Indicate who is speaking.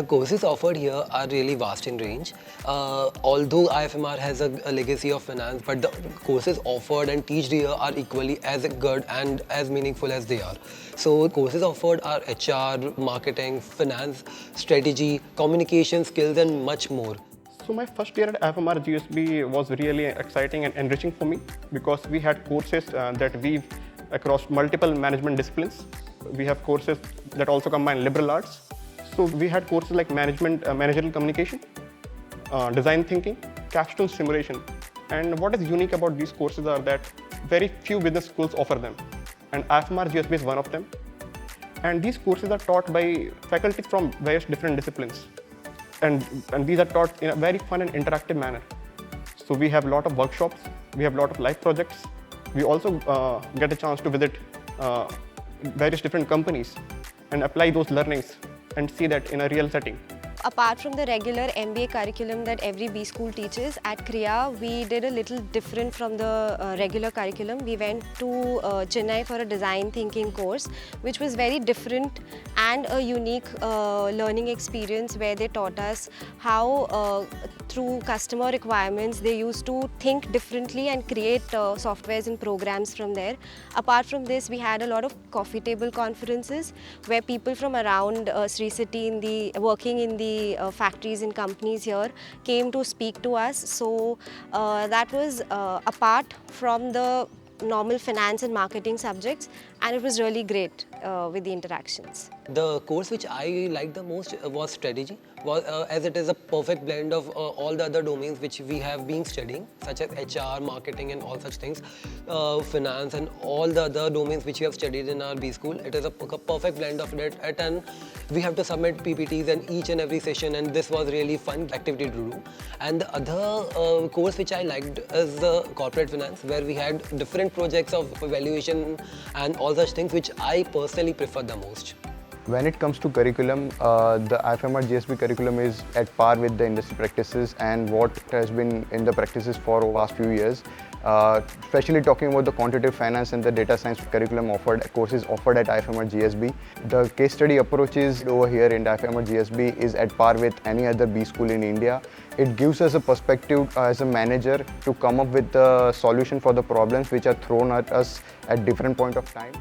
Speaker 1: The courses offered here are really vast in range. Although IFMR has a legacy of finance, but the courses offered and taught here are equally as good and as meaningful as they are. So courses offered are HR, marketing, finance, strategy, communication skills and much more.
Speaker 2: So my first year at IFMR GSB was really exciting and enriching for me because we had courses that weave across multiple management disciplines. We have courses that also combine liberal arts. So we had courses like managerial communication, design thinking, capstone simulation. And what is unique about these courses are that very few business schools offer them. And IFMR GSB is one of them. And these courses are taught by faculty from various different disciplines. And these are taught in a very fun and interactive manner. So we have a lot of workshops, we have a lot of live projects. We also get a chance to visit various different companies and apply those learnings and see that in a real setting.
Speaker 3: Apart from the regular MBA curriculum that every B school teaches, at Kriya we did a little different from the regular curriculum. We went to Chennai for a design thinking course, which was very different and a unique learning experience where they taught us how through customer requirements they used to think differently and create softwares and programs from there. Apart from this, we had a lot of coffee table conferences where people from around Sri City working in the factories and companies here came to speak to us. So that was apart from the normal finance and marketing subjects, and it was really great with the interactions.
Speaker 1: The course which I liked the most was strategy, as it is a perfect blend of all the other domains which we have been studying, such as HR, marketing and all such things, finance and all the other domains which we have studied in our B school. It is a perfect blend of it, and we have to submit PPTs in each and every session, and this was really fun activity to do. And the other course which I liked is the corporate finance, where we had different projects of evaluation and all such things which I personally prefer the most.
Speaker 4: When it comes to curriculum, the IFMR GSB curriculum is at par with the industry practices and what has been in the practices for the last few years. Especially talking about the quantitative finance and the data science curriculum courses offered at IFMR GSB. The case study approaches over here in IFMR GSB is at par with any other B school in India. It gives us a perspective as a manager to come up with the solution for the problems which are thrown at us at different point of time.